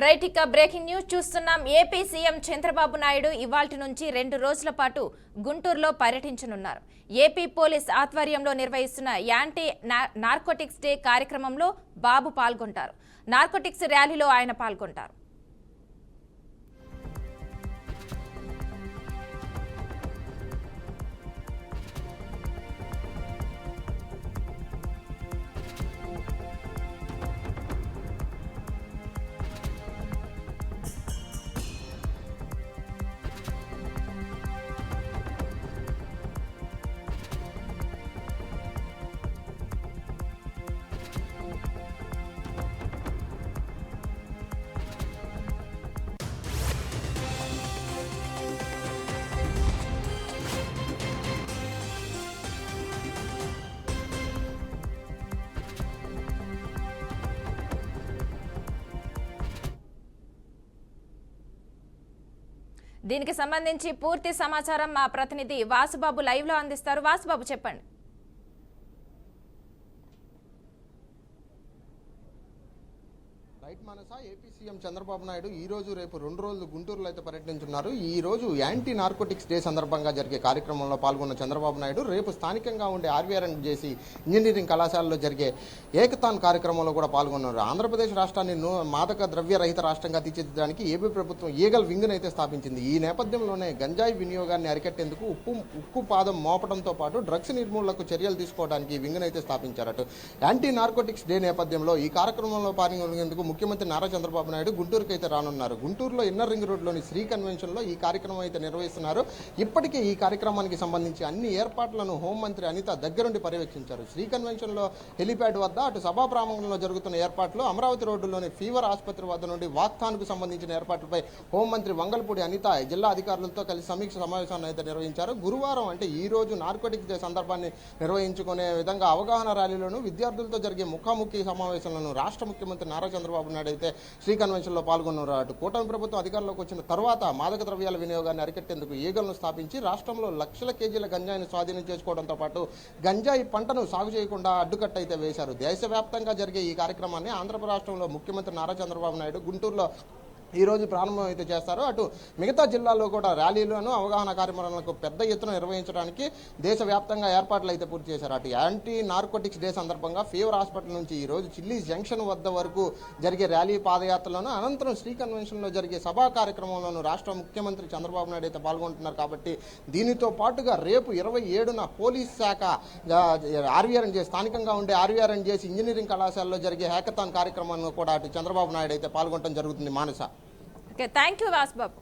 Right ఇక breaking news చూస్తున్నాం. AP CM Chandrababu Naidu ఇవాల్టి నుంచి 2 రోజుల పాటు గుంటూరులో పర్యటించనున్నారు. ఏపీ పోలీస్ ఆధ్వర్యంలో నిర్వహిస్తున్న యాంటీ నార్కోటిక్స్ డే కార్యక్రమంలో బాబు పాల్గొంటారు. నార్కోటిక్స్ ర్యాలీలో ఆయన పాల్గొంటారు. దీనికి సంబంధించి పూర్తి సమాచారం మా ప్రతినిధి వాసుబాబు లైవ్ లో అందిస్తారు. వాసుబాబు చెప్పండి. రైట్ మనస ఏపీ సీఎం చంద్రబాబు నాయుడు ఈ రోజు రేపు 2 రోజులు గుంటూరులో అయితే పర్యటించున్నారు. ఈ రోజు యాంటీ నార్కోటిక్స్ డే సందర్భంగా జరిగే కార్యక్రమంలో పాల్గొన్న చంద్రబాబు నాయుడు రేపు స్థానికంగా ఉండే ఆర్వీఆర్ఎన్ చేసి ఇంజనీరింగ్ కళాశాలలో జరిగే ఏకతాన్ కార్యక్రమంలో కూడా పాల్గొన్నారు. ఆంధ్రప్రదేశ్ రాష్ట్రాన్ని మాదక ద్రవ్య రహిత రాష్ట్రంగా తీర్చిదిద్దడానికి ఏపీ ప్రభుత్వం ఈగల్ వింగ్ను అయితే స్థాపించింది. ఈ నేపథ్యంలోనే గంజాయి వినియోగాన్ని అరికట్టేందుకు ఉక్కు పాదం మోపడంతో పాటు డ్రగ్స్ నిర్మూలనకు చర్యలు తీసుకోవడానికి ఈ వింగ్ను అయితే స్థాపించారట. యాంటీ నార్కోటిక్స్ డే నేపథ్యంలో ఈ కార్యక్రమంలో పాల్గొనేందుకు ముఖ్యమంత్రి నారా చంద్రబాబు నాయుడు గుంటూరుకి అయితే రానున్నారు. గుంటూరులో ఇన్నర్ రింగ్ రోడ్లోని శ్రీ కన్వెన్షన్లో ఈ కార్యక్రమం అయితే నిర్వహిస్తున్నారు. ఇప్పటికే ఈ కార్యక్రమానికి సంబంధించి అన్ని ఏర్పాట్లను హోంమంత్రి అనిత దగ్గరుండి పర్యవేక్షించారు. శ్రీ కన్వెన్షన్లో హెలిప్యాడ్ వద్ద అటు సభా ప్రాంగణంలో జరుగుతున్న ఏర్పాట్లు, అమరావతి రోడ్డులోని ఫీవర్ ఆసుపత్రి వద్ద నుండి వాక్థాన్కు సంబంధించిన ఏర్పాట్లపై హోంమంత్రి వంగల్పూడి అనిత జిల్లా అధికారులతో కలిసి సమీక్ష సమావేశాన్ని అయితే నిర్వహించారు. గురువారం అంటే ఈ రోజు నార్కోటిక్స్ డే సందర్భాన్ని నిర్వహించుకునే విధంగా అవగాహన ర్యాలీలను, విద్యార్థులతో జరిగే ముఖాముఖి సమావేశాలను రాష్ట్ర ముఖ్యమంత్రి నారా చంద్రబాబు నాయుడు అయితే శ్రీ కన్వెన్షన్లో పాల్గొన్నారు. అటు కూటమి ప్రభుత్వం అధికారంలోకి వచ్చిన తర్వాత మాదక ద్రవ్యాల వినియోగాన్ని అరికట్టేందుకు ఈగలను స్థాపించి రాష్ట్రంలో లక్షల కేజీల గంజాయిని స్వాధీనం చేసుకోవడంతో పాటు గంజాయి పంటను సాగు చేయకుండా అడ్డుకట్ట అయితే వేశారు. దేశవ్యాప్తంగా జరిగే ఈ కార్యక్రమాన్ని ఆంధ్రప్రదేశ్ రాష్ట్రంలో ముఖ్యమంత్రి నారా చంద్రబాబు నాయుడు గుంటూరులో ఈ రోజు ప్రారంభం అయితే చేస్తారు. అటు మిగతా జిల్లాల్లో కూడా ర్యాలీలను, అవగాహన కార్యక్రమాలకు పెద్ద ఎత్తున నిర్వహించడానికి దేశవ్యాప్తంగా ఏర్పాట్లు అయితే పూర్తి చేశారు. అటు యాంటీ నార్కోటిక్స్ డే సందర్భంగా ఫీవర్ హాస్పిటల్ నుంచి ఈ రోజు చిల్లీ జంక్షన్ వద్ద వరకు జరిగే ర్యాలీ పాదయాత్రలోను, అనంతరం శ్రీ కన్వెన్షన్లో జరిగే సభా కార్యక్రమంలోనూ రాష్ట్ర ముఖ్యమంత్రి చంద్రబాబు నాయుడు అయితే పాల్గొంటున్నారు. కాబట్టి దీనితో పాటుగా రేపు 27న పోలీస్ శాఖ ఆర్వీఆర్ఎన్ చేసి స్థానికంగా ఉండే ఆర్వీఆర్ఎన్ చేసి ఇంజనీరింగ్ కళాశాలలో జరిగే హ్యాకథాన్ కార్యక్రమాన్ని కూడా అటు చంద్రబాబు నాయుడు అయితే పాల్గొనడం జరుగుతుంది. మానస. Thank you Vasubabu.